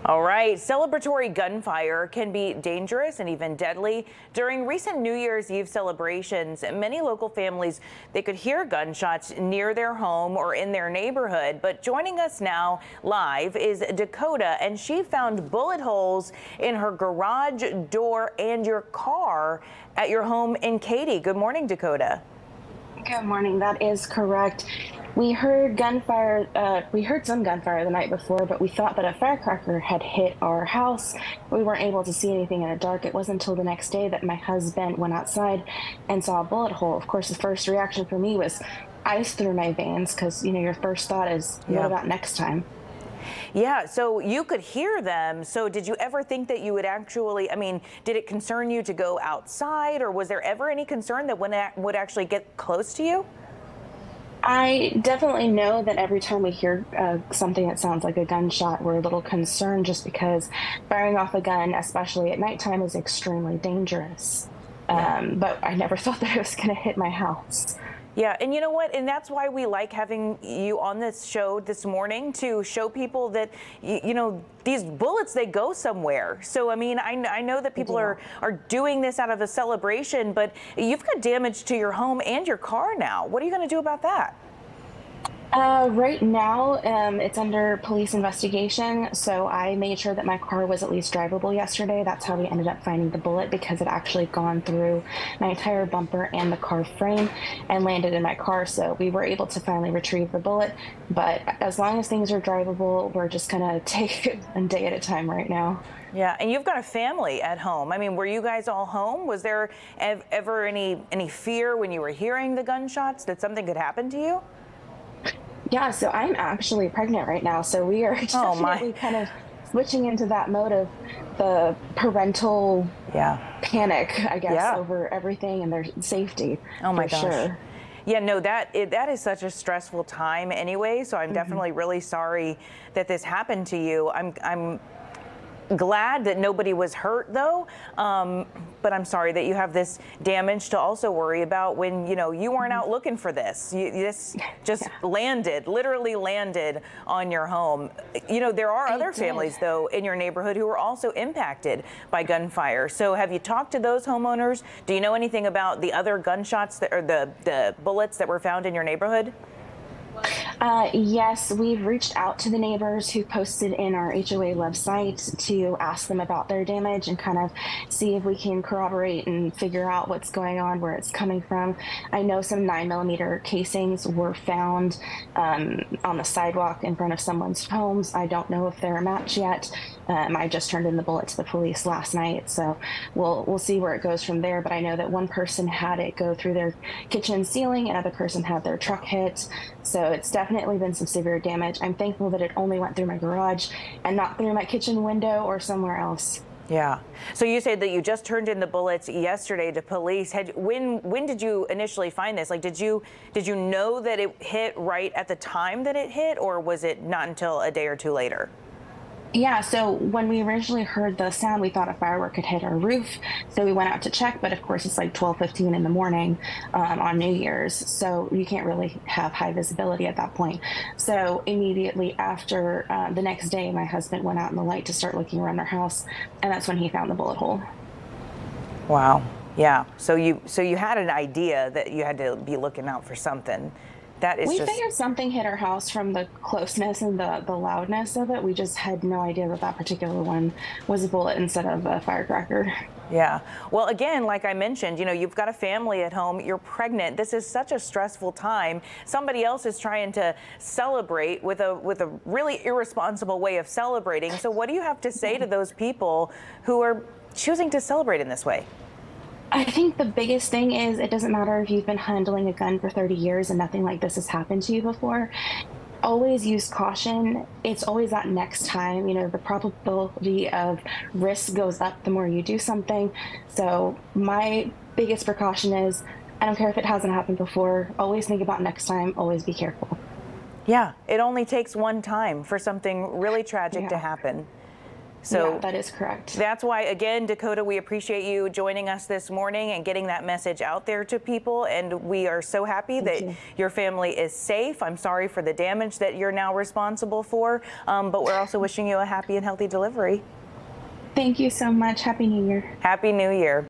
All right, celebratory gunfire can be dangerous and even deadly. During recent New Year's Eve celebrations, many local families, they could hear gunshots near their home or in their neighborhood. But joining us now live is Dakota, and she found bullet holes in her garage door and your car at your home in Katy. Good morning, Dakota. Good morning. That is correct. We heard gunfire. We heard some gunfire the night before, but we thought that a firecracker had hit our house. We weren't able to see anything in the dark. It wasn't until the next day that my husband went outside and saw a bullet hole. Of course, the first reaction for me was ice through my veins because, your first thought is, what about next time? Yeah, so you could hear them. So did you ever think that you would actually, did it concern you to go outside, or was there ever any concern that would actually get close to you? I definitely know that every time we hear something that sounds like a gunshot, we're a little concerned just because firing off a gun, especially at nighttime, is extremely dangerous. But I never thought that it was going to hit my house. Yeah, and you know what? And that's why we like having you on this show this morning, to show people that, these bullets, they go somewhere. So, I know that people are doing this out of a celebration, but you've got damage to your home and your car now. What are you going to do about that? Right now, it's under police investigation, so I made sure that my car was at least drivable yesterday. That's how we ended up finding the bullet, because it actually gone through my entire bumper and the car frame and landed in my car, so we were able to finally retrieve the bullet. But as long as things are drivable, we're just gonna take it a day at a time right now. Yeah, and you've got a family at home. Were you guys all home? Was there ever any fear when you were hearing the gunshots that something could happen to you? Yeah, so I'm actually pregnant right now, so we are definitely kind of switching into that mode of the parental panic, I guess, over everything and their safety. Oh my gosh. Sure. Yeah, no, that is such a stressful time anyway, so I'm definitely really sorry that this happened to you. I'm glad that nobody was hurt, though, but I'm sorry that you have this damage to also worry about when, you weren't out looking for this. This just literally landed on your home. There are other families, though, in your neighborhood who are also impacted by gunfire. So have you talked to those homeowners? Do you know anything about the other gunshots or the bullets that were found in your neighborhood? Yes, we've reached out to the neighbors who posted in our HOA website to ask them about their damage and kind of see if we can corroborate and figure out what's going on, where it's coming from. I know some 9mm casings were found on the sidewalk in front of someone's homes. I don't know if they're a match yet. I just turned in the bullet to the police last night, so we'll see where it goes from there. But I know that one person had it go through their kitchen ceiling, another person had their truck hit. So it's definitely been some severe damage. I'm thankful that it only went through my garage and not through my kitchen window or somewhere else. Yeah. So you said that you just turned in the bullets yesterday to police. When did you initially find this? Like, did you know that it hit right at the time that it hit, or was it not until a day or two later? Yeah, so when we originally heard the sound, we thought a firework had hit our roof. So we went out to check, but of course it's like 12:15 in the morning on New Year's. So you can't really have high visibility at that point. So immediately after the next day, my husband went out in the light to start looking around our house, and that's when he found the bullet hole. Wow. Yeah. So you had an idea that you had to be looking out for something. We figured something hit our house from the closeness and the loudness of it. We just had no idea that that particular one was a bullet instead of a firecracker. Yeah. Well, again, like I mentioned, you've got a family at home. You're pregnant. This is such a stressful time. Somebody else is trying to celebrate with a really irresponsible way of celebrating. So what do you have to say to those people who are choosing to celebrate in this way? I think the biggest thing is it doesn't matter if you've been handling a gun for 30 years and nothing like this has happened to you before. Always use caution. It's always that next time. The probability of risk goes up the more you do something. So my biggest precaution is, I don't care if it hasn't happened before, always think about next time, always be careful. Yeah, it only takes one time for something really tragic to happen. So yeah, that is correct. That's why, again, Dakota, we appreciate you joining us this morning and getting that message out there to people. And we are so happy that your family is safe. I'm sorry for the damage that you're now responsible for, but we're also wishing you a happy and healthy delivery. Thank you so much. Happy New Year. Happy New Year.